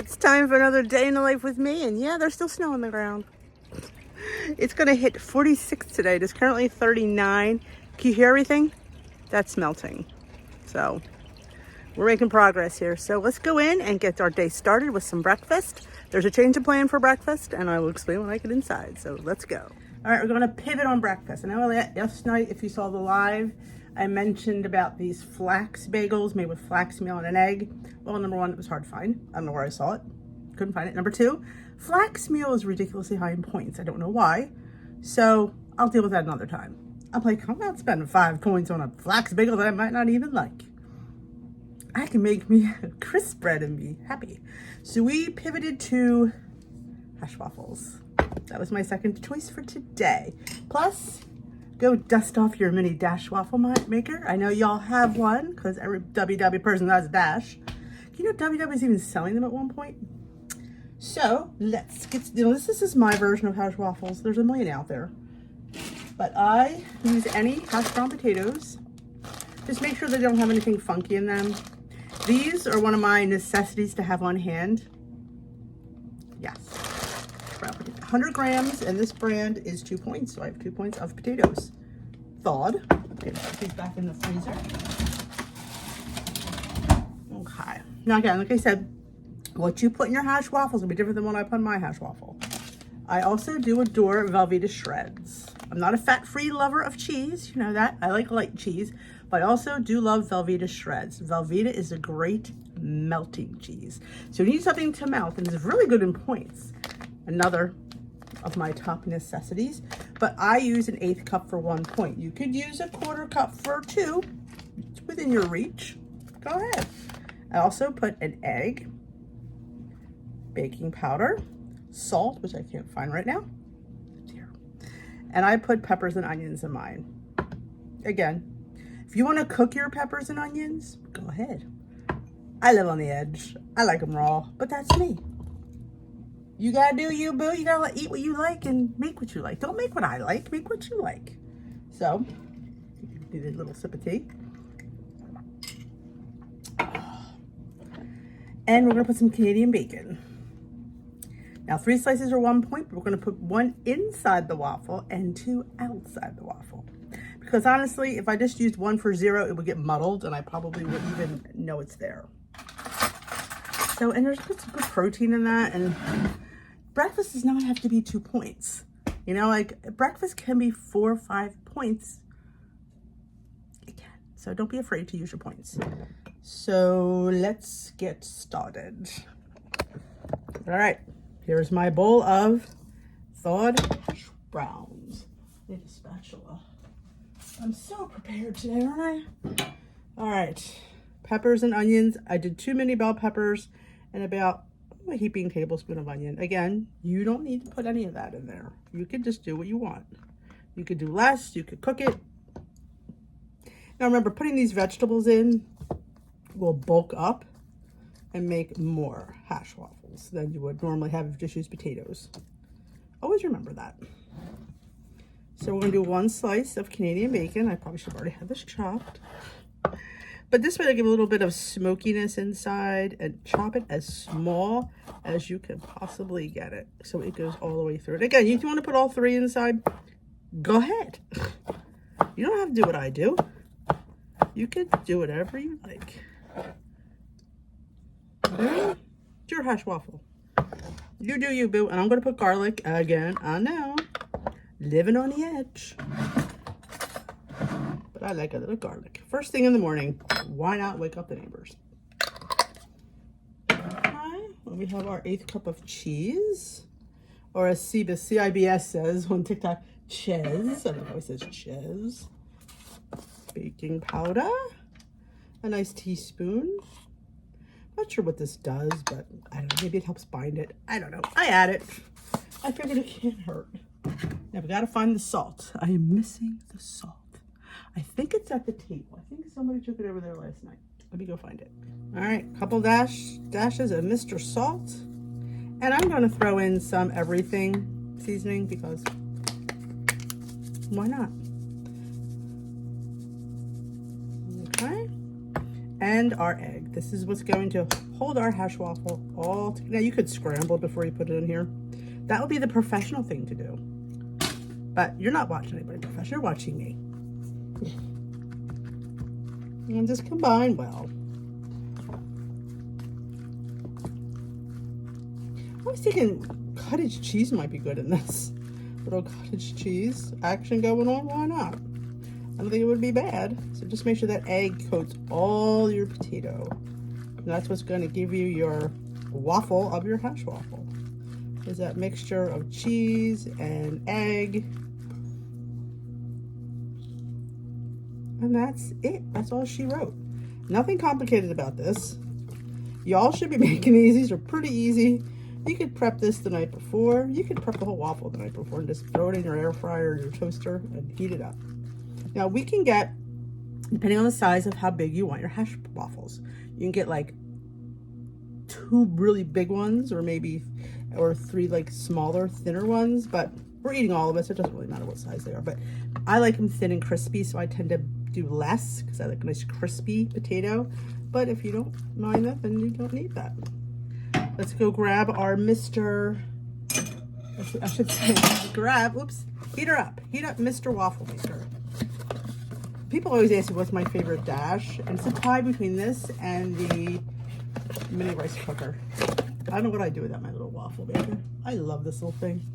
It's time for another day in the life with me, and yeah, there's still snow on the ground. It's gonna hit 46 today. It is currently 39. Can you hear everything? That's melting. So we're making progress here. So let's go in and get our day started with some breakfast. There's a change of plan for breakfast, and I will explain when I get inside. So let's go. All right, we're gonna pivot on breakfast. And I know last night, if you saw the live, I mentioned about these flax bagels made with flax meal and an egg. Well, number one, it was hard to find. I don't know where I saw it. Couldn't find it. Number two, flax meal is ridiculously high in points. I don't know why. So I'll deal with that another time. I'm like, I'm not spending 5 points on a flax bagel that I might not even like. I can make me a crisp bread and be happy. So we pivoted to hash waffles. That was my second choice for today. Plus, go dust off your mini dash waffle maker. I know y'all have one because every WW person has a dash. You know WW was even selling them at one point. So let's get, this is my version of hash waffles. There's a million out there. But I use any hash brown potatoes. Just make sure they don't have anything funky in them. These are one of my necessities to have on hand. Yes. 100 grams, and this brand is 2 points. So I have 2 points of potatoes. Thawed. Okay, put these back in the freezer. Okay. Now again, like I said, what you put in your hash waffles will be different than what I put in my hash waffle. I also do adore Velveeta shreds. I'm not a fat-free lover of cheese, you know that. I like light cheese, but I also do love Velveeta shreds. Velveeta is a great melting cheese. So you need something to melt, and it's really good in points. Another of my top necessities, but I use an 1/8 cup for 1 point. You could use a 1/4 cup for 2. It's within your reach. Go ahead. I also put an egg, baking powder, salt, which I can't find right now. It's here. And I put peppers and onions in mine. Again, if you want to cook your peppers and onions, go ahead. I live on the edge. I like them raw, but that's me. You gotta do you, boo. You gotta eat what you like and make what you like. Don't make what I like, make what you like. So, need a little sip of tea. And we're gonna put some Canadian bacon. Now 3 slices are 1 point, but we're gonna put 1 inside the waffle and 2 outside the waffle. Because honestly, if I just used 1 for 0, it would get muddled and I probably wouldn't even know it's there. So, and there's some good protein in that, and breakfast does not have to be 2 points. You know, like breakfast can be 4 or 5 points. It can. So don't be afraid to use your points. So let's get started. All right, here's my bowl of thawed browns. Need a spatula. I'm so prepared today, aren't I? All right, peppers and onions. I did 2 mini bell peppers and about a heaping tablespoon of onion. Again, you don't need to put any of that in there. You could just do what you want. You could do less, you could cook it. Now remember, putting these vegetables in will bulk up and make more hash waffles than you would normally have if you just use potatoes. Always remember that. So we're gonna do 1 slice of Canadian bacon. I probably should have already had this chopped. But this way I give a little bit of smokiness inside, and chop it as small as you can possibly get it. So it goes all the way through. And again, if you want to put all 3 inside, go ahead. You don't have to do what I do. You can do whatever you like. Okay? It's your hash waffle. You do you, boo. And I'm going to put garlic again. I know. Living on the edge. But I like a little garlic. First thing in the morning, why not wake up the neighbors? Okay, well, we have our 1/8 cup of cheese, or as CIBS says on TikTok, ches. I don't know if it says ches. Baking powder, a nice teaspoon. Not sure what this does, but I don't know, maybe it helps bind it. I don't know. I add it. I figured it can't hurt. Now we gotta find the salt. I am missing the salt. I think it's at the table. I think somebody took it over there last night. Let me go find it. All right, couple dashes of Mr. Salt. And I'm gonna throw in some everything seasoning because why not? Okay, and our egg. This is what's going to hold our hash waffle all together. Now you could scramble it before you put it in here. That would be the professional thing to do. But you're not watching anybody professional, you're watching me. And just combine well. I was thinking cottage cheese might be good in this. Little cottage cheese action going on, why not? I don't think it would be bad. So just make sure that egg coats all your potato. And that's what's going to give you your waffle of your hash waffle. Is that mixture of cheese and egg. And that's it. That's all she wrote. Nothing complicated about this. Y'all should be making these. These are pretty easy. You could prep this the night before. You could prep the whole waffle the night before and just throw it in your air fryer or your toaster and heat it up. Now we can get, depending on the size of how big you want your hash waffles, you can get like 2 really big ones or 3 like smaller, thinner ones, but we're eating all of it, so it doesn't really matter what size they are. But I like them thin and crispy, so I tend to do less because I like a nice crispy potato. But if you don't mind that, then you don't need that. Let's go grab our Mr. I should say, heat up Mr. Waffle Maker. People always ask me what's my favorite dash, and it's a tie between this and the mini rice cooker. I don't know what I do without my little waffle maker. I love this little thing.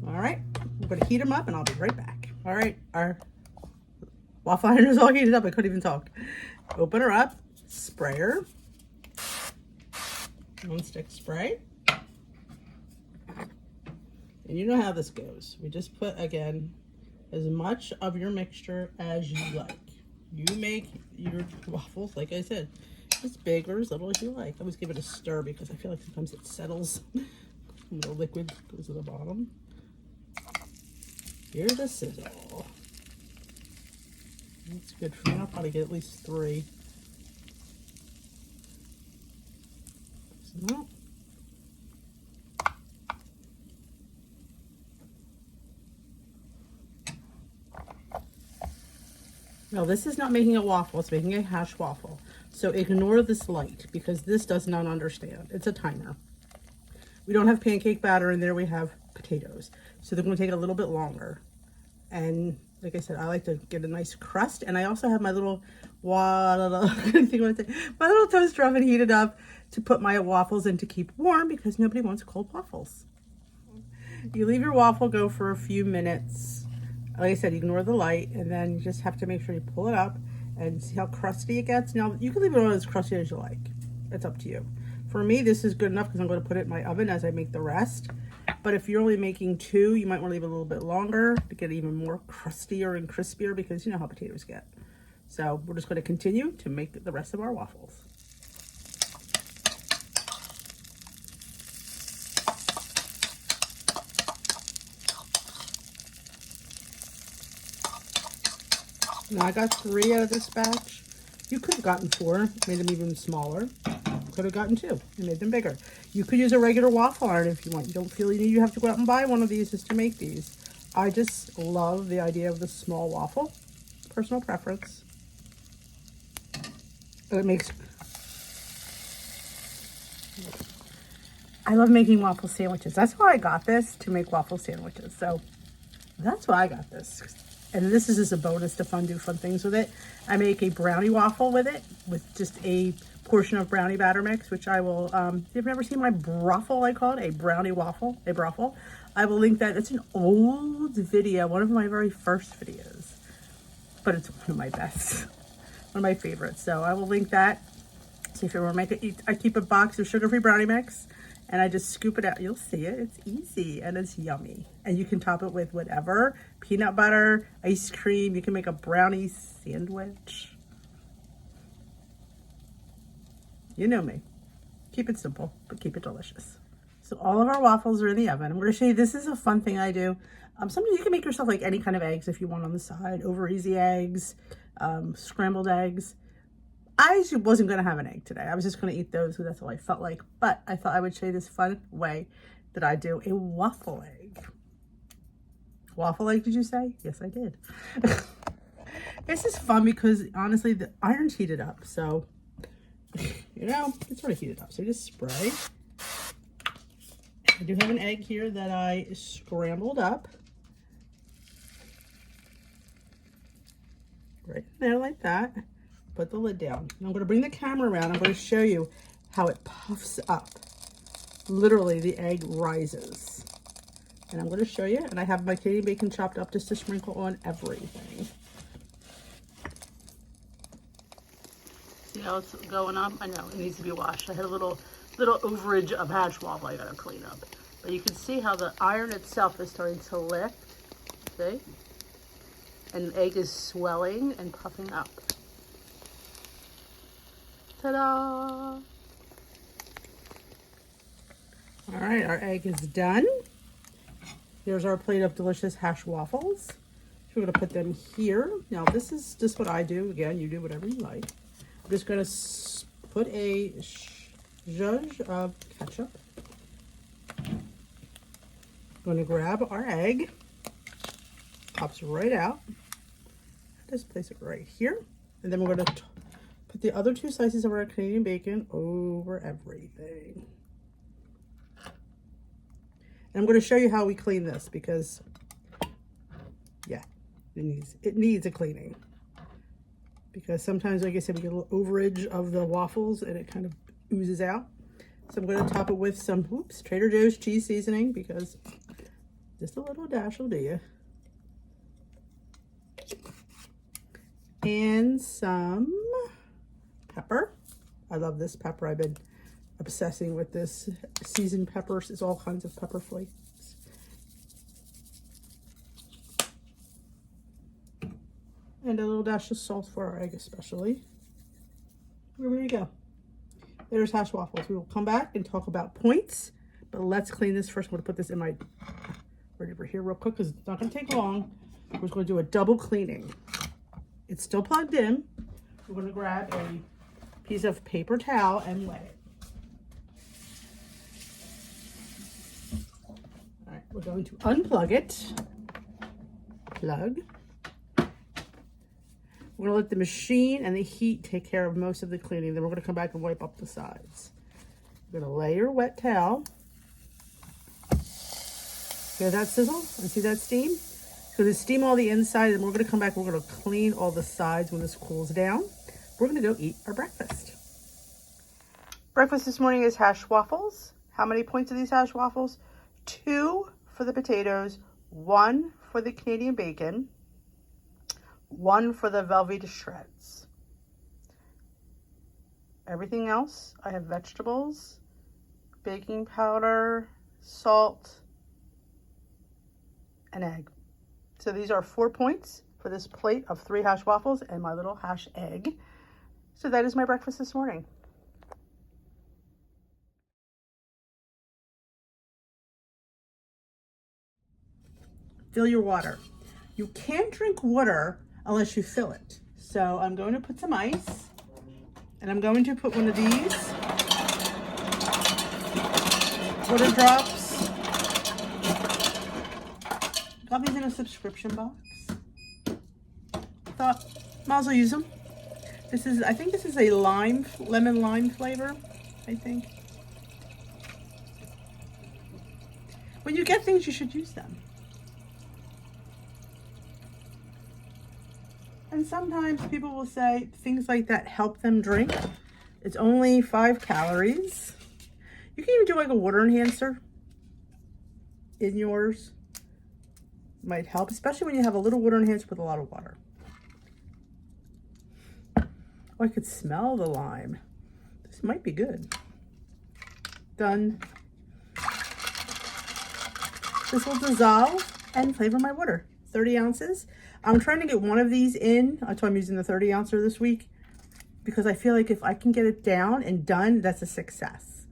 All right, I'm gonna heat them up and I'll be right back. All right, our waffle iron is all heated up. I couldn't even talk. Open her up, spray her. Non-stick spray. And you know how this goes. We just put, again, as much of your mixture as you like. You make your waffles, like I said, as big or as little as you like. I always give it a stir because I feel like sometimes it settles. The liquid goes to the bottom. Here's a sizzle. That's good for me. I'll probably get at least 3. No. Now this is not making a waffle, it's making a hash waffle. So ignore this light because this does not understand. It's a timer. We don't have pancake batter in there, we have potatoes. So they're going to take a little bit longer. And like I said, I like to get a nice crust. And I also have my little, my little toaster oven heated up to put my waffles in to keep warm because nobody wants cold waffles. You leave your waffle go for a few minutes. Like I said, ignore the light, and then you just have to make sure you pull it up and see how crusty it gets. Now, you can leave it on as crusty as you like. It's up to you. For me, this is good enough because I'm going to put it in my oven as I make the rest. But if you're only making 2, you might want to leave it a little bit longer to get it even more crustier and crispier because you know how potatoes get. So we're just going to continue to make the rest of our waffles. Now I got 3 out of this batch. You could have gotten 4, made them even smaller. Could have gotten 2 and made them bigger. You could use a regular waffle iron if you want. You don't feel you have to go out and buy one of these just to make these. I just love the idea of the small waffle. Personal preference. It makes... I love making waffle sandwiches. That's why I got this, to make waffle sandwiches. So that's why I got this. And this is just a bonus to do fun things with it. I make a brownie waffle with it, with just a portion of brownie batter mix, which I will, you've never seen my broffle, I call it, a brownie waffle, a broffle. I will link that. It's an old video, one of my very first videos, but it's one of my best, one of my favorites. So I will link that. So if you want to make it, I keep a box of sugar-free brownie mix, and I just scoop it out. You'll see it. It's easy and it's yummy. And you can top it with whatever. Peanut butter, ice cream. You can make a brownie sandwich. You know me. Keep it simple, but keep it delicious. So all of our waffles are in the oven. I'm going to show you, this is a fun thing I do. Sometimes you can make yourself like any kind of eggs if you want on the side. Over easy eggs, scrambled eggs. I wasn't going to have an egg today. I was just going to eat those because that's all I felt like. But I thought I would show you this fun way that I do a waffle egg. Waffle egg, did you say? Yes, I did. This is fun because honestly, the iron's heated up. So you know, it's already heated up. So just spray. I do have an egg here that I scrambled up. Right there like that. Put the lid down. And I'm going to bring the camera around. I'm going to show you how it puffs up. Literally, the egg rises. And I'm going to show you. And I have my Canadian bacon chopped up just to sprinkle on everything. See how it's going up? I know, it needs to be washed. I had a little overage of hash waffle I got to clean up. But you can see how the iron itself is starting to lift. See? And the egg is swelling and puffing up. Ta-da! All right, our egg is done. Here's our plate of delicious hash waffles. So we're gonna put them here. Now this is just what I do. Again, you do whatever you like. I'm just gonna put a zhuzh of ketchup. I'm gonna grab our egg. Pops right out. Just place it right here. And then we're gonna put the other 2 slices of our Canadian bacon over everything. And I'm going to show you how we clean this because, yeah, it needs a cleaning. Because sometimes, like I said, we get a little overage of the waffles and it kind of oozes out. So I'm going to top it with some, Trader Joe's cheese seasoning because just a little dash will do you. And some pepper. I love this pepper. I've been obsessing with this seasoned peppers. It's all kinds of pepper flakes. And a little dash of salt for our egg especially. Here we go. There's hash waffles. We will come back and talk about points, but let's clean this first. I'm going to put this in my over here real quick because it's not going to take long. We're just going to do a double cleaning. It's still plugged in. We're going to grab a piece of paper towel and wet it. All right, we're going to unplug it. Plug. We're going to let the machine and the heat take care of most of the cleaning. Then we're going to come back and wipe up the sides. We're going to lay your wet towel. Hear that sizzle? And see that steam? So to steam all the inside, and we're going to come back, we're going to clean all the sides when this cools down. We're going to go eat our breakfast. Breakfast this morning is hash waffles. How many points are these hash waffles? 2 for the potatoes, 1 for the Canadian bacon, 1 for the Velveeta shreds. Everything else, I have vegetables, baking powder, salt, and egg. So these are 4 points for this plate of 3 hash waffles and my little hash egg. So that is my breakfast this morning. Fill your water. You can't drink water unless you fill it. So I'm going to put some ice and I'm going to put one of these water drops. Got these in a subscription box. Thought, might as well use them. I think this is a lemon lime flavor, I think. When you get things, you should use them. And sometimes people will say things like that help them drink. It's only 5 calories. You can even do like a water enhancer in yours. Might help, especially when you have a little water enhancer with a lot of water. Oh, I could smell the lime. This might be good. Done. This will dissolve and flavor my water. 30 ounces. I'm trying to get one of these in. That's why I'm using the 30 ouncer this week. Because I feel like if I can get it down and done, that's a success.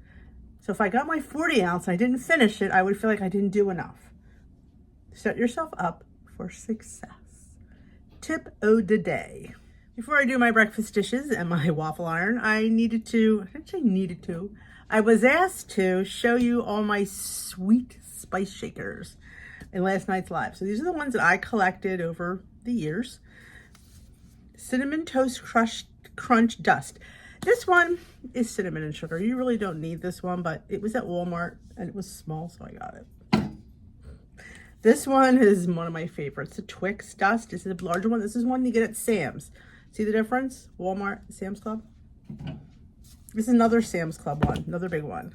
So if I got my 40 ounce and I didn't finish it, I would feel like I didn't do enough. Set yourself up for success. Tip of the day. Before I do my breakfast dishes and my waffle iron, I was asked to show you all my sweet spice shakers in last night's live. So these are the ones that I collected over the years. Cinnamon Toast Crunch Dust. This one is cinnamon and sugar. You really don't need this one, but it was at Walmart and it was small, so I got it. This one is one of my favorites. The Twix Dust. This is a larger one. This is one you get at Sam's. See the difference? Walmart, Sam's Club. This is another Sam's Club one, another big one.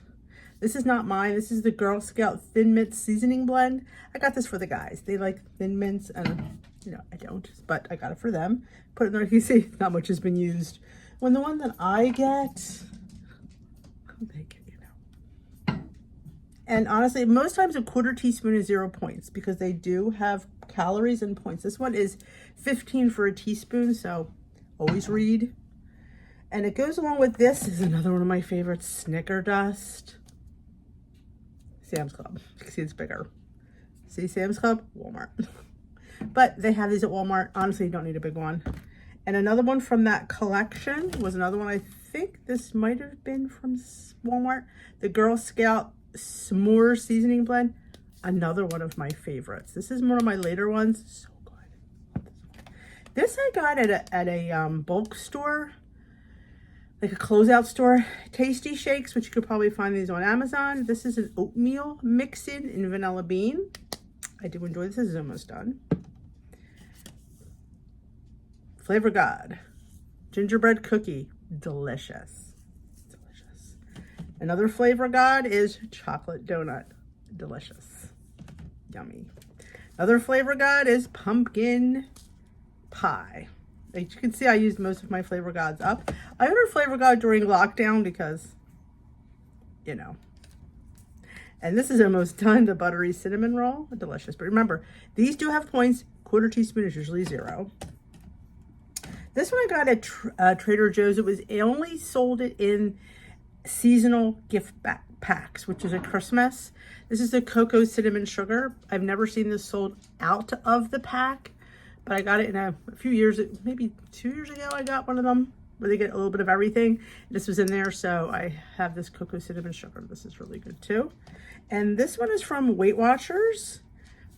This is not mine. This is the Girl Scout Thin Mint Seasoning Blend. I got this for the guys. They like thin mints, and you know, I don't, but I got it for them. Put it in there. You see, not much has been used. When the one that I get, they get, you know. And honestly, most times a 1/4 teaspoon is 0 points because they do have calories and points. This one is 15 for a teaspoon, so always read. And it goes along with this is another one of my favorites, Snicker Dust. Sam's Club. You can see it's bigger. See Sam's Club? Walmart. But they have these at Walmart. Honestly, you don't need a big one. And another one from that collection was another one. I think this might have been from Walmart. The Girl Scout S'more Seasoning Blend. Another one of my favorites. This is one of my later ones. So good. This I got at a bulk store. Like a closeout store. Tasty Shakes, which you could probably find these on Amazon. This is an oatmeal mix-in in vanilla bean. I do enjoy this. This is almost done. Flavor God. Gingerbread cookie. Delicious. Delicious. Another Flavor God is chocolate donut. Delicious. Yummy. Another Flavor God is pumpkin pie. As you can see, I used most of my Flavor Gods up. I ordered Flavor God during lockdown because, you know. And this is almost done, the buttery cinnamon roll. Delicious. But remember, these do have points. 1/4 teaspoon is usually 0. This one I got at Trader Joe's. It only sold it in seasonal gift packs, which is at Christmas. This is the cocoa cinnamon sugar. I've never seen this sold out of the pack. But I got it in a few years, maybe 2 years ago, I got one of them where they get a little bit of everything. This was in there, so I have this cocoa cinnamon sugar. This is really good too. And this one is from Weight Watchers,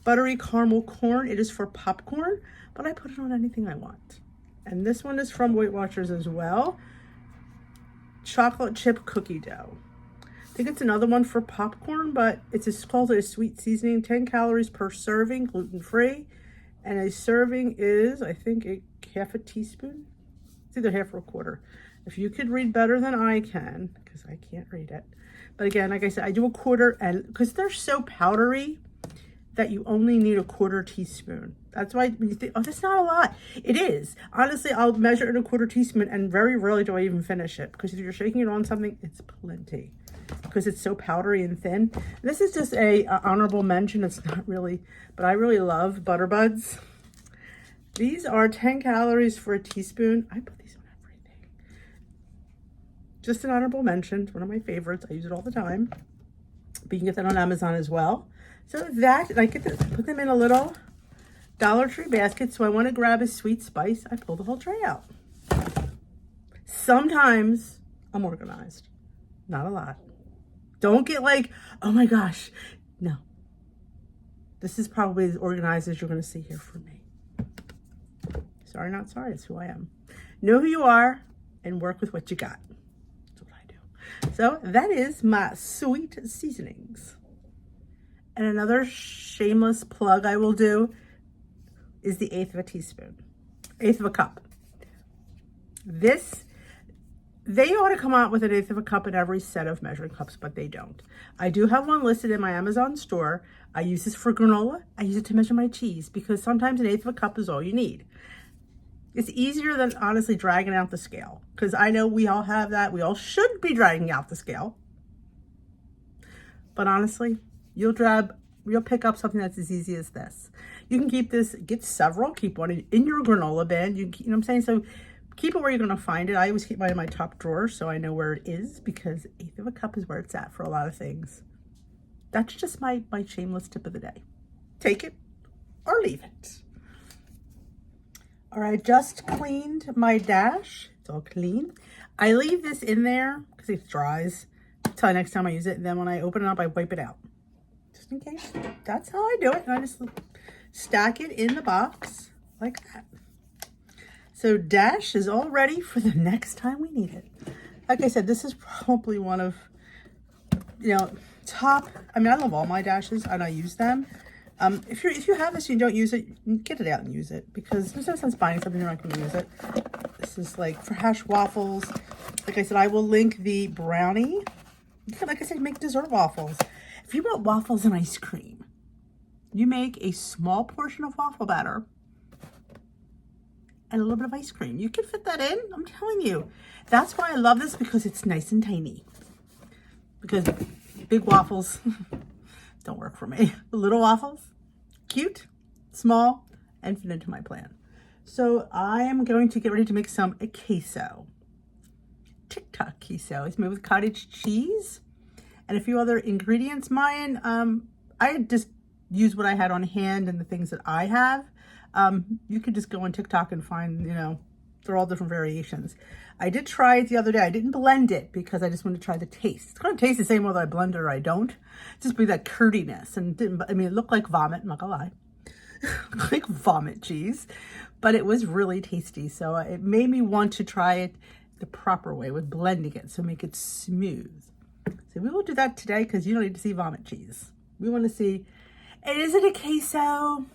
buttery caramel corn. It is for popcorn, but I put it on anything I want. And this one is from Weight Watchers as well, chocolate chip cookie dough. I think it's another one for popcorn, but it's called a sweet seasoning, 10 calories per serving, gluten-free. And a serving is, I think, half a teaspoon. It's either half or a 1/4. If you could read better than I can, because I can't read it. But again, like I said, I do a 1/4, and because they're so powdery that you only need a 1/4 teaspoon. That's why when you think, oh, that's not a lot. It is. Honestly, I'll measure it in a 1/4 teaspoon, and very rarely do I even finish it. Because if you're shaking it on something, it's plenty. Because it's so powdery and thin. This is just a honorable mention. It's not really, but I really love Butter Buds. These are 10 calories for a teaspoon. I put these on everything. Just an honorable mention. It's one of my favorites. I use it all the time. But you can get that on Amazon as well. So that, I get to put them in a little Dollar Tree basket. So I want to grab a sweet spice. I pull the whole tray out. Sometimes I'm organized. Not a lot. Don't get like, oh my gosh. No. This is probably as organized as you're going to see here from me. Sorry, not sorry. It's who I am. Know who you are and work with what you got. That's what I do. So that is my sweet seasonings. And another shameless plug I will do is the 1/8 of a teaspoon. 1/8 of a cup. They ought to come out with an 1/8 of a cup in every set of measuring cups, but they don't. I do have one listed in my Amazon store. I use this for granola. I use it to measure my cheese because sometimes an 1/8 of a cup is all you need. It's easier than honestly dragging out the scale because I know we all have that. We all should be dragging out the scale. But honestly, you'll pick up something that's as easy as this. You can keep this, get several, keep one in your granola bin. You know what I'm saying? So keep it where you're going to find it. I always keep mine in my top drawer so I know where it is because 1/8 of a cup is where it's at for a lot of things. That's just my shameless tip of the day. Take it or leave it. All right, just cleaned my dash. It's all clean. I leave this in there because it dries until next time I use it. And then when I open it up, I wipe it out. Just in case. That's how I do it. And I just stack it in the box like that. So dash is all ready for the next time we need it. Like I said, this is probably one of, top. I mean, I love all my dashes and I use them. If you have this and you don't use it, get it out and use it, because there's no sense buying something you're not going to use it. This is like for hash waffles. Like I said, I will link the brownie. You can, like I said, make dessert waffles. If you want waffles and ice cream, you make a small portion of waffle batter and a little bit of ice cream. You can fit that in. I'm telling you. That's why I love this, because it's nice and tiny. Because big waffles don't work for me. Little waffles, cute, small, and fit into my plan. So I am going to get ready to make some queso. TikTok queso. It's made with cottage cheese and a few other ingredients. Mine, I just use what I had on hand and the things that I have. You could just go on TikTok and find, they're all different variations. I did try it the other day. I didn't blend it because I just wanted to try the taste. It's going to taste the same whether I blend it or I don't. Just be that curdiness. And it looked like vomit, I'm not gonna lie. Like vomit cheese, but it was really tasty. So it made me want to try it the proper way with blending it, so make it smooth. So we will do that today, because you don't need to see vomit cheese. We want to see, and is it a queso?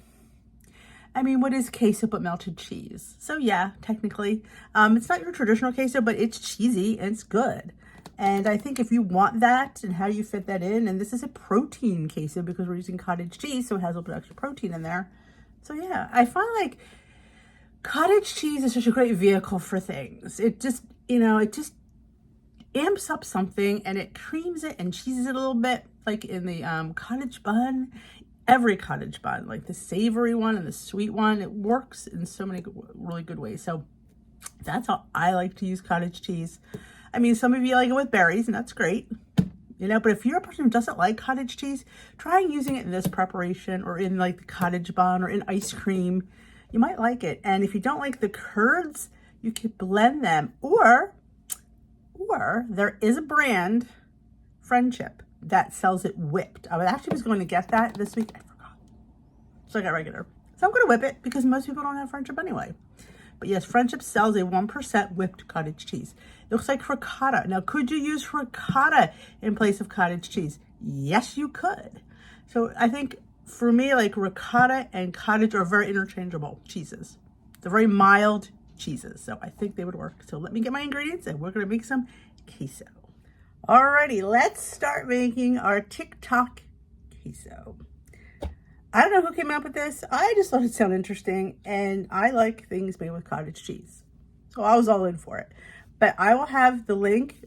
I mean, what is queso but melted cheese? So yeah, technically, it's not your traditional queso, but it's cheesy and it's good. And I think if you want that and how you fit that in, and this is a protein queso because we're using cottage cheese, so it has a little bit extra protein in there. So yeah, I find like cottage cheese is such a great vehicle for things. It just, it just amps up something and it creams it and cheeses it a little bit, like in the cottage bun. Every cottage bun, like the savory one and the sweet one, it works in so many really good ways. So that's how I like to use cottage cheese. I mean, some of you like it with berries, and that's great, but if you're a person who doesn't like cottage cheese, try using it in this preparation or in like the cottage bun or in ice cream. You might like it. And if you don't like the curds, you could blend them, or there is a brand, Friendship, that sells it whipped. I actually was going to get that this week. I forgot. So I got regular. So I'm going to whip it because most people don't have Friendship anyway. But yes, Friendship sells a 1% whipped cottage cheese. It looks like ricotta. Now, could you use ricotta in place of cottage cheese? Yes, you could. So I think for me, like ricotta and cottage are very interchangeable cheeses. They're very mild cheeses. So I think they would work. So let me get my ingredients and we're going to make some queso. Alrighty, let's start making our TikTok queso. I don't know who came up with this. I just thought it sounded interesting, and I like things made with cottage cheese. So I was all in for it. But I will have the link,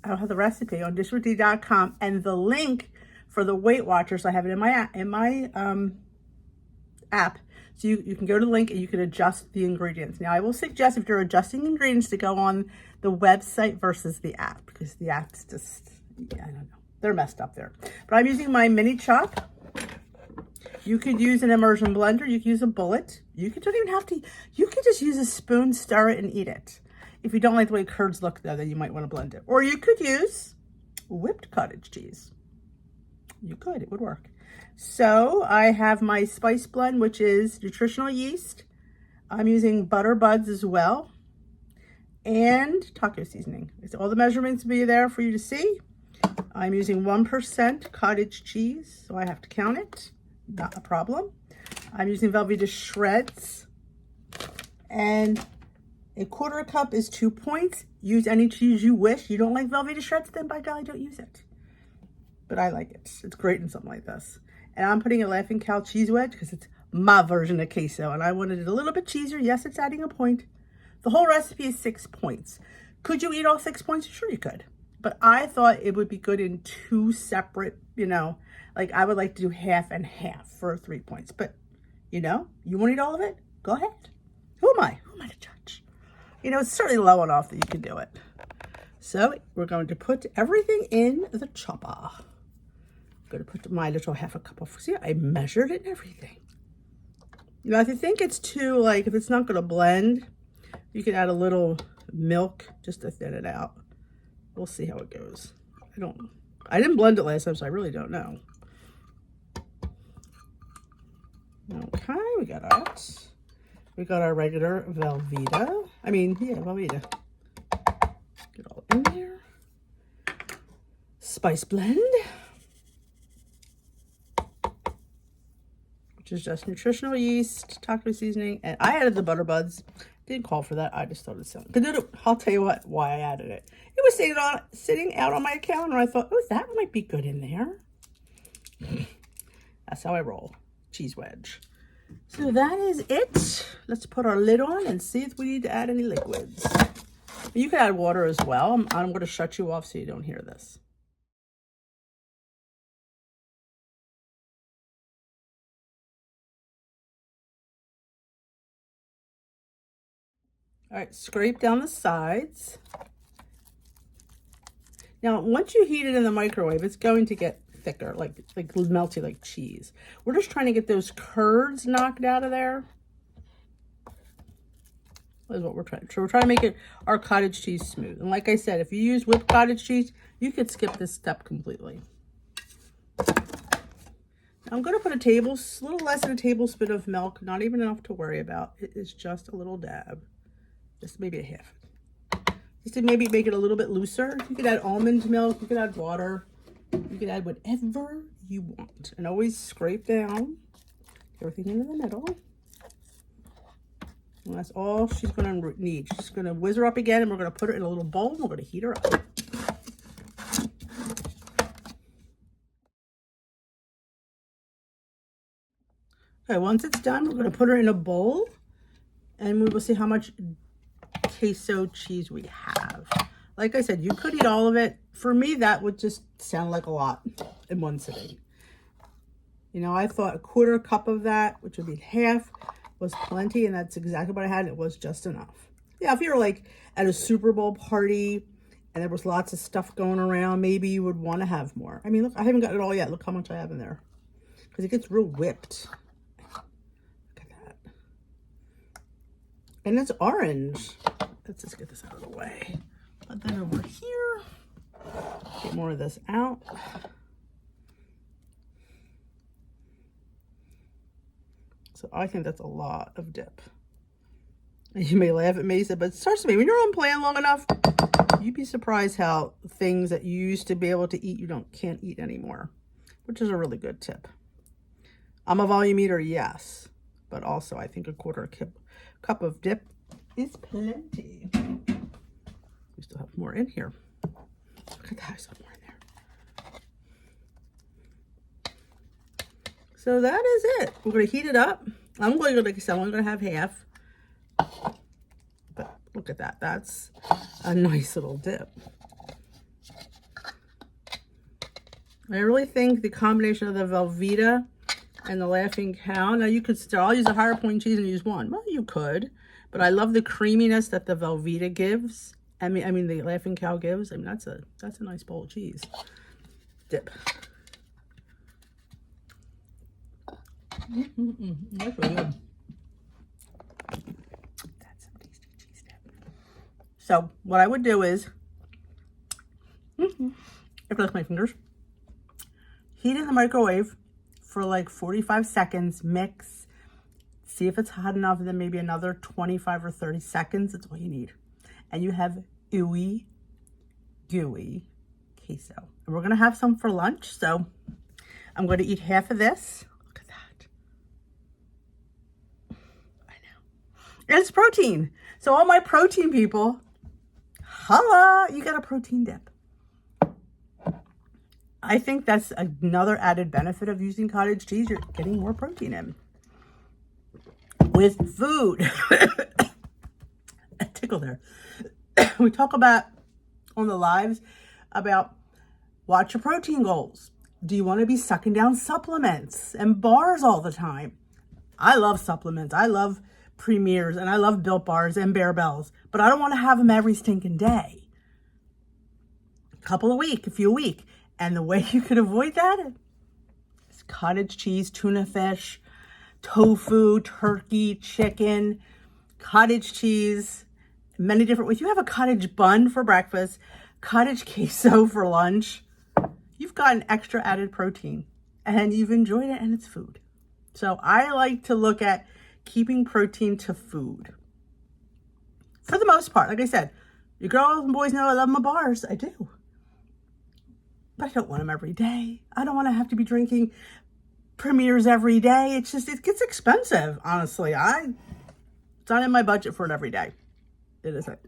I will have the recipe on dishwithdee.com, and the link for the Weight Watchers, I have it in my app. So you can go to the link and you can adjust the ingredients. Now, I will suggest if you're adjusting ingredients to go on the website versus the app, because the app's just, I don't know. They're messed up there. But I'm using my mini chop. You could use an immersion blender. You could use a bullet. You don't even have to, you could just use a spoon, stir it, and eat it. If you don't like the way curds look, though, then you might want to blend it. Or you could use whipped cottage cheese. You could, it would work. So I have my spice blend, which is nutritional yeast. I'm using butter buds as well, and taco seasoning. It's all the measurements will be there for you to see. I'm using 1% cottage cheese, so I have to count it. Not a problem. I'm using Velveeta shreds, and a 1/4 cup is 2 points. Use any cheese you wish. You don't like Velveeta shreds, then by golly, don't use it. But I like it. It's great in something like this. And I'm putting a Laughing Cow cheese wedge because it's my version of queso, and I wanted it a little bit cheesier. Yes, it's adding a point. The whole recipe is 6 points. Could you eat all 6 points? Sure you could. But I thought it would be good in 2 separate, like I would like to do half and half for 3 points. But, you want to eat all of it? Go ahead. Who am I? Who am I to judge? It's certainly low enough that you can do it. So we're going to put everything in the chopper. I'm going to put my little 1/2 cup of, see, I measured it and everything. If you think it's too, like, if it's not going to blend, you can add a little milk just to thin it out. We'll see how it goes. I didn't blend it last time, so I really don't know. Okay, we got that. We got our regular Velveeta. Velveeta. Get all the in there. Spice blend, which is just nutritional yeast, taco seasoning, and I added the butter buds. Didn't call for that. I just thought it sounded. I'll tell you why I added it. It was sitting out on my calendar. I thought, oh, that might be good in there. That's how I roll. Cheese wedge. So that is it. Let's put our lid on and see if we need to add any liquids. You can add water as well. I'm going to shut you off so you don't hear this. All right, scrape down the sides. Now, once you heat it in the microwave, it's going to get thicker, like melty like cheese. We're just trying to get those curds knocked out of there. Is what we're trying. So we're trying to make it our cottage cheese smooth. And like I said, if you use whipped cottage cheese, you could skip this step completely. Now I'm going to put a little less than a tablespoon of milk, not even enough to worry about. It is just a little dab. Just maybe a half. Just to maybe make it a little bit looser. You could add almond milk, you could add water, you could add whatever you want. And always scrape down everything into the middle. And that's all she's going to need. She's going to whiz her up again, and we're going to put her in a little bowl, and we're going to heat her up. Okay, once it's done, we're going to put her in a bowl, and we will see how much queso cheese we have. Like I said, you could eat all of it. For me, that would just sound like a lot in one sitting. You know, I thought a quarter cup of that, which would be half, was plenty, and that's exactly what I had. It was just enough. Yeah, if you were like at a Super Bowl party and there was lots of stuff going around, maybe you would want to have more. I mean, look, I haven't got it all yet. Look how much I have in there. Because it gets real whipped. Look at that. And it's orange. Let's just get this out of the way. Put that over here. Get more of this out. So I think that's a lot of dip. And you may laugh at me, but it starts to me. When you're on plan long enough, you'd be surprised how things that you used to be able to eat, you can't eat anymore, which is a really good tip. I'm a volume eater, yes, but also I think a quarter cup of dip is plenty. We still have more in here. Look at that, I still have more in there. So that is it. We're going to heat it up. I'm going to, like I said, I'm going to have half. But look at that. That's a nice little dip. I really think the combination of the Velveeta and the Laughing Cow. Now you could still, I'll use a higher point cheese and use one. Well, you could. But I love the creaminess that the Velveeta gives. I mean the Laughing Cow gives. I mean, that's a nice bowl of cheese. Dip. That's really good. That's some tasty cheese dip. So what I would do is, if that's my fingers, heat in the microwave for like 45 seconds, mix, see if it's hot enough, and then maybe another 25 or 30 seconds. That's all you need. And you have ooey, gooey queso. And we're gonna have some for lunch, so I'm gonna eat half of this. Look at that. I know. And it's protein. So all my protein people, holla, you got a protein dip. I think that's another added benefit of using cottage cheese. You're getting more protein in. With food. A tickle there. We talk about on the lives about watch your protein goals. Do you want to be sucking down supplements and bars all the time? I love supplements. I love Premiers and I love Built Bars and Bear Bells, but I don't want to have them every stinking day. A few a week. And the way you could avoid that is cottage cheese, tuna fish, tofu, turkey, chicken, cottage cheese, many different ways. You have a cottage bun for breakfast, cottage queso for lunch. You've got an extra added protein and you've enjoyed it and it's food. So I like to look at keeping protein to food. For the most part, like I said, You girls and boys know I love my bars. I do. But I don't want them every day. I don't want to have to be drinking premiers every day. It's just, it gets expensive, honestly. It's not in my budget for it every day. It isn't.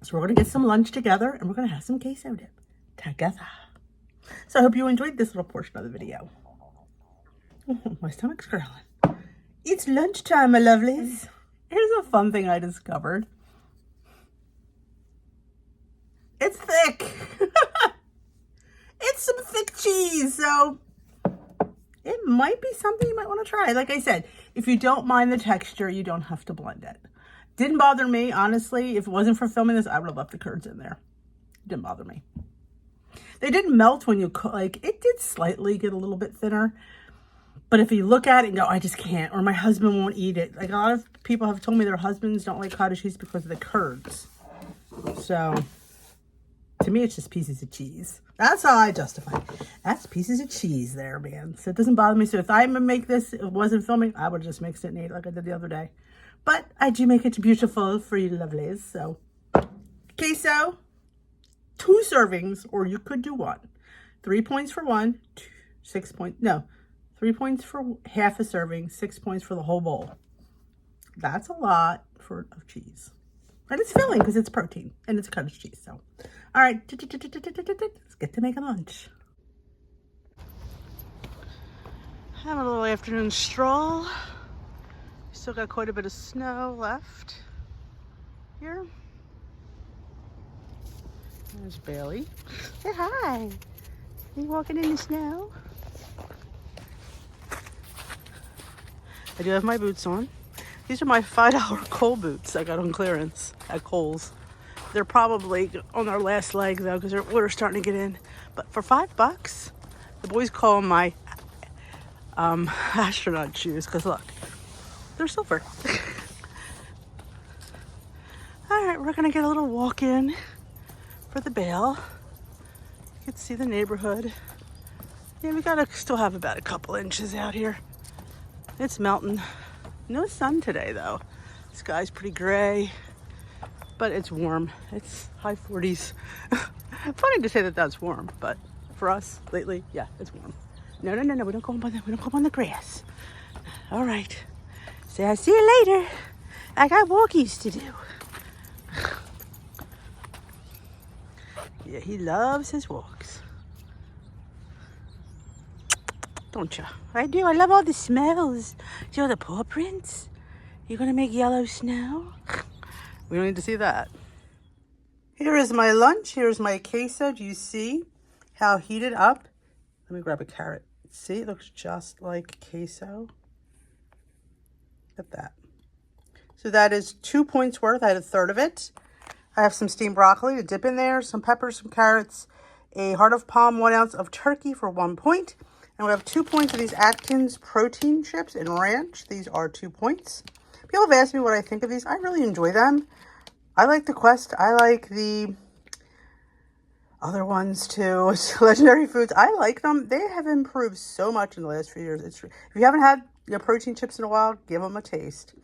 So we're going to get some lunch together and we're going to have some queso dip together. So I hope you enjoyed this little portion of the video. Oh, my stomach's growling. It's lunchtime, my lovelies. Here's a fun thing I discovered. It's thick. It's some thick cheese, so it might be something you might want to try. Like I said, if you don't mind the texture, you don't have to blend it. Didn't bother me, honestly. If it wasn't for filming this, I would have left the curds in there. Didn't bother me. They didn't melt when you cook. Like, it did slightly get a little bit thinner. But if you look at it and go, I just can't, or my husband won't eat it. Like, a lot of people have told me their husbands don't like cottage cheese because of the curds. So, to me, it's just pieces of cheese. That's how I justify it. That's pieces of cheese there, man. So it doesn't bother me. So if I'm going to make this, if it wasn't filming, I would have just mixed it and ate it like I did the other day. But I do make it beautiful for you lovelies. So, queso, 2 servings, or you could do 1. 3 points for 1, 6 points, no. 3 points for half a serving, 6 points for the whole bowl. That's a lot of cheese. And it's filling because it's protein and it's cottage cheese. So, all right, let's get to making lunch. Having a little afternoon stroll. Still got quite a bit of snow left here. There's Bailey. Say hi. Are you walking in the snow? I do have my boots on. These are my $5 Kohl boots I got on clearance at Kohl's. They're probably on their last leg though because their order's starting to get in. But for $5, the boys call them my astronaut shoes because look, they're silver. All right, we're gonna get a little walk in for the bale. You can see the neighborhood. Yeah, we gotta still have about a couple inches out here. It's melting. No sun today though. Sky's pretty gray, but it's warm. It's high 40s. Funny to say that that's warm, but for us lately, yeah, it's warm. No, we don't go on the grass. All right. Say I'll see you later. I got walkies to do. Yeah, he loves his walks. Don't you? I do. I love all the smells. See all the paw prints? You're gonna make yellow snow? We don't need to see that. Here is my lunch. Here's my queso. Do you see how heated up? Let me grab a carrot. See, it looks just like queso. Look at that. So that is 2 points worth. I had a third of it. I have some steamed broccoli to dip in there, some peppers, some carrots, a heart of palm, 1 ounce of turkey for 1 point. And we have 2 points of these Atkins protein chips in ranch. These are 2 points. People have asked me what I think of these. I really enjoy them. I like the Quest. I like the other ones too. It's Legendary Foods. I like them. They have improved so much in the last few years. If you haven't had protein chips in a while, give them a taste.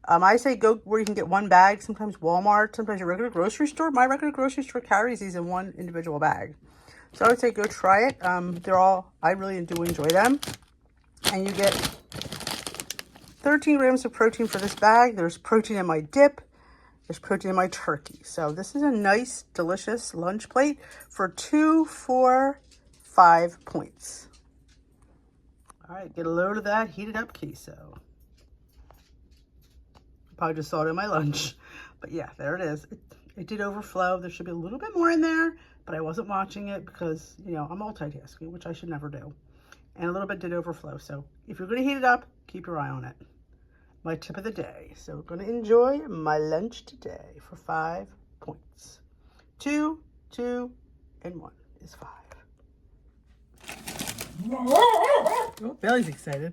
I say go where you can get 1 bag. Sometimes Walmart, sometimes your regular grocery store. My regular grocery store carries these in 1 individual bag. So I would say go try it. I really do enjoy them. And you get 13 grams of protein for this bag. There's protein in my dip. There's protein in my turkey. So this is a nice, delicious lunch plate for 2, 4, 5 points. All right, get a load of that heated up queso. Probably just saw it in my lunch. But yeah, there it is. It did overflow. There should be a little bit more in there, but I wasn't watching it because, you know, I'm multitasking, which I should never do. And a little bit did overflow. So if you're going to heat it up, keep your eye on it. My tip of the day. So we're going to enjoy my lunch today for 5 points. 2, 2, and 1 is 5. Oh, Bailey's excited.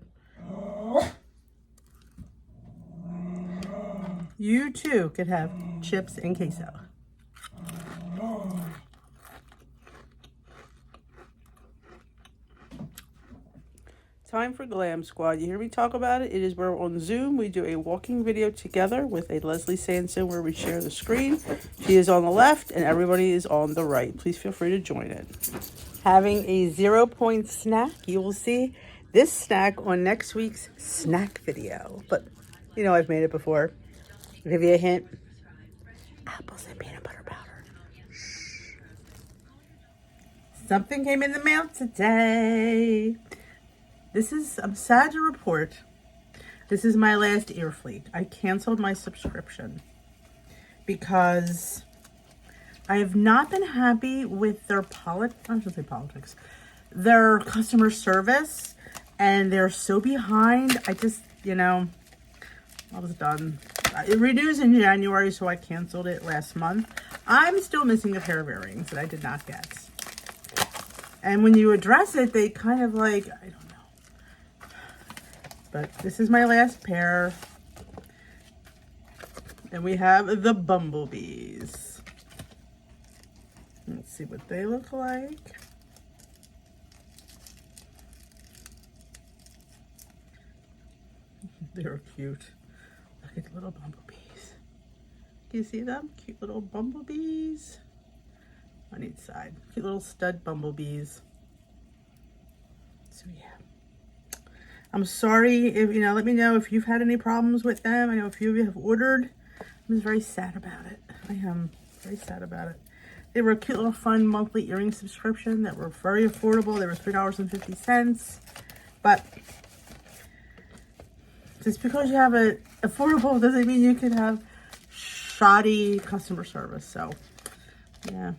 You too could have chips and queso. Time for Glam Squad. You hear me talk about it? It is where on Zoom we do a walking video together with a Leslie Sanson where we share the screen. She is on the left and everybody is on the right. Please feel free to join it. Having a 0-point snack. You will see this snack on next week's snack video. But you know I've made it before. I'll give you a hint. Apples and peanut butter powder. Shh. Something came in the mail today. I'm sad to report, this is my last ear fleet. I canceled my subscription because I have not been happy with their their customer service, and they're so behind. I just, I was done. It renews in January, so I canceled it last month. I'm still missing a pair of earrings that I did not get. And when you address it, they kind of like, I don't know. But this is my last pair. And we have the bumblebees. Let's see what they look like. They're cute. Look at the little bumblebees. Can you see them? Cute little bumblebees. On each side. Cute little stud bumblebees. So yeah. I'm sorry if, let me know if you've had any problems with them. I know a few of you have ordered. I'm just very sad about it. I am very sad about it. They were a cute little fun monthly earring subscription that were very affordable. They were $3.50. But just because you have it affordable doesn't mean you can have shoddy customer service. So, yeah.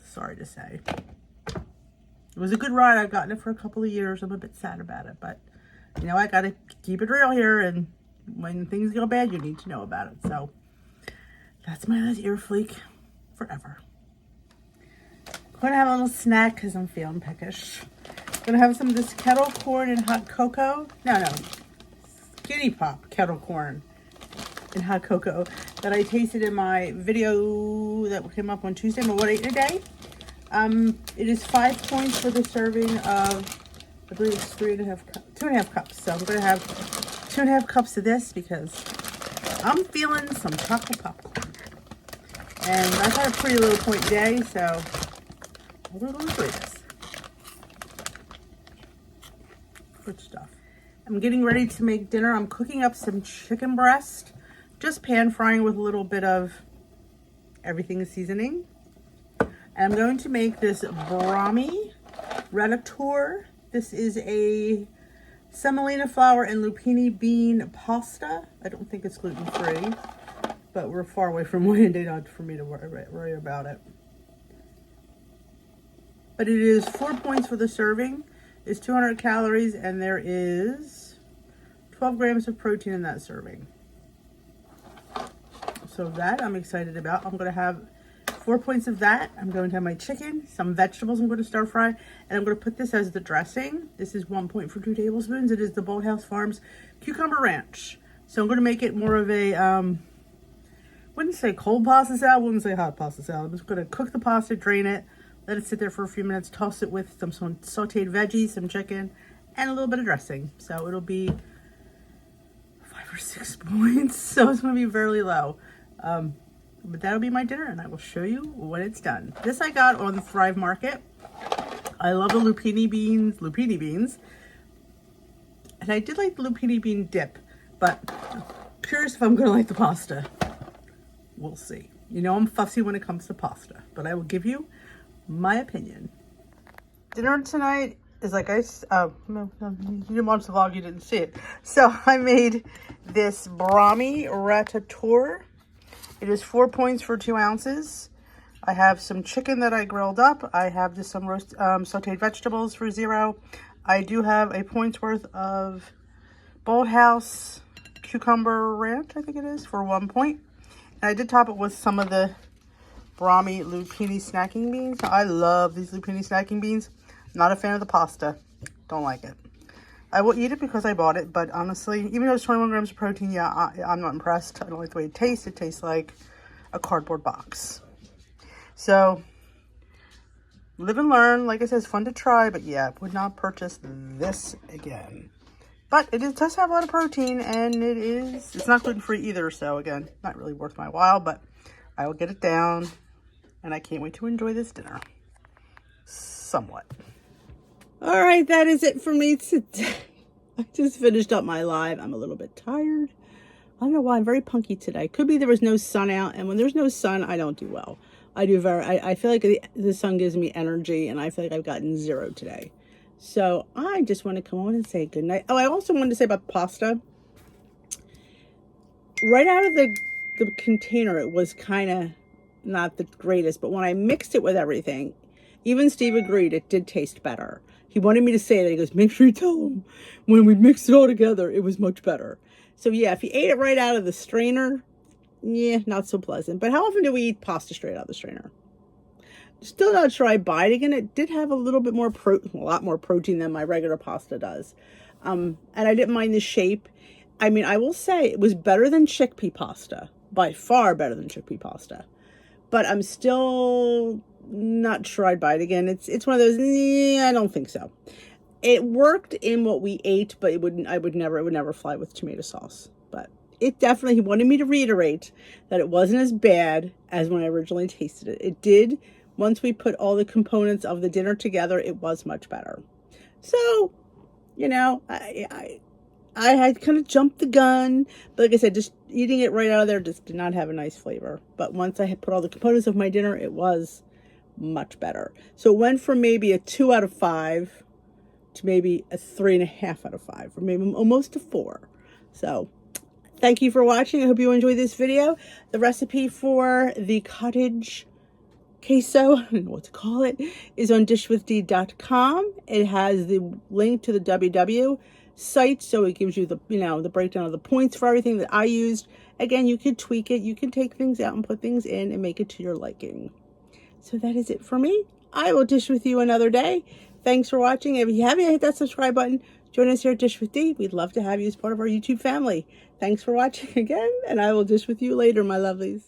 Sorry to say. It was a good ride. I've gotten it for a couple of years. I'm a bit sad about it, but I got to keep it real here. And when things go bad, you need to know about it. So that's my last ear fleek forever. I'm going to have a little snack because I'm feeling peckish. I'm going to have some of this kettle corn and hot cocoa. No. Skinny Pop kettle corn and hot cocoa that I tasted in my video that came up on Tuesday. My What I Ate in a Day. It is 5 points for the serving of, I believe it's 2.5 cups. So I'm going to have 2.5 cups of this because I'm feeling some chocolate popcorn. And I've had a pretty little point day, so we're going to do this. Good stuff. I'm getting ready to make dinner. I'm cooking up some chicken breast, just pan frying with a little bit of everything seasoning. And I'm going to make this brahmi ratatouille. This is a semolina flour and lupini bean pasta. I don't think it's gluten-free, but we're far away from Monday not for me to worry about it. But it is 4 points for the serving. It's 200 calories, and there is 12 grams of protein in that serving. So that I'm excited about. I'm going to have 4 points of that. I'm going to have my chicken, some vegetables I'm going to stir fry, and I'm going to put this as the dressing. This is 1 point for 2 tablespoons. It is the Bold House Farms Cucumber Ranch. So I'm going to make it more of a, wouldn't say cold pasta salad, wouldn't say hot pasta salad. I'm just going to cook the pasta, drain it, let it sit there for a few minutes, toss it with some sauteed veggies, some chicken, and a little bit of dressing. So it'll be 5 or 6 points. So it's going to be fairly low. But that'll be my dinner, and I will show you when it's done. This I got on the Thrive Market. I love the lupini beans. And I did like the lupini bean dip, but I'm curious if I'm going to like the pasta. We'll see. I'm fussy when it comes to pasta, but I will give you my opinion. Dinner tonight is like you didn't watch the vlog, you didn't see it. So I made this brahmi ratatouille. It is 4 points for 2 ounces. I have some chicken that I grilled up. I have just some roast sauteed vegetables for 0. I do have a point's worth of Bold House Cucumber Ranch, I think it is, for 1 point. And I did top it with some of the brahmi lupini snacking beans. I love these lupini snacking beans. Not a fan of the pasta. Don't like it. I will eat it because I bought it, but honestly, even though it's 21 grams of protein, yeah, I'm not impressed. I don't like the way it tastes. It tastes like a cardboard box. So, live and learn. Like I said, it's fun to try, but yeah, would not purchase this again. But does have a lot of protein, and it's not gluten-free either, so again, not really worth my while, but I will get it down, and I can't wait to enjoy this dinner. Somewhat. All right, that is it for me today. I just finished up my live. I'm a little bit tired. I don't know why. I'm very punky today. Could be there was no sun out, and when there's no sun, I don't do well. I feel like the sun gives me energy, and I feel like I've gotten 0 today. So I just want to come on and say good night. Oh, I also wanted to say about the pasta. Right out of the container, it was kind of not the greatest, but when I mixed it with everything, even Steve agreed it did taste better. He wanted me to say that. He goes, make sure you tell him when we mixed it all together, it was much better. So yeah, if you ate it right out of the strainer, yeah, not so pleasant. But how often do we eat pasta straight out of the strainer? Still not sure I buy it again. It did have a little bit more a lot more protein than my regular pasta does. And I didn't mind the shape. I mean, I will say it was better than chickpea pasta. By far better than chickpea pasta. But I'm still not sure I'd buy it again. It's one of those, I don't think so. It worked in what we ate, but it would never fly with tomato sauce. But it definitely, he wanted me to reiterate that it wasn't as bad as when I originally tasted it. It did, once we put all the components of the dinner together, it was much better. So, you know, I had kind of jumped the gun, but like I said, just eating it right out of there just did not have a nice flavor. But once I had put all the components of my dinner, it was much better. So it went from maybe a 2 out of 5 to maybe a 3.5 out of 5, or maybe almost a 4. So thank you for watching. I hope you enjoyed this video. The recipe for the cottage queso, I don't know what to call it, is on dishwithdee.com. It has the link to the WW site, so it gives you the, the breakdown of the points for everything that I used. Again, you can tweak it. You can take things out and put things in and make it to your liking. So that is it for me. I will dish with you another day. Thanks for watching. If you haven't hit that subscribe button, join us here at Dish with Dee. We'd love to have you as part of our YouTube family. Thanks for watching again, and I will dish with you later, my lovelies.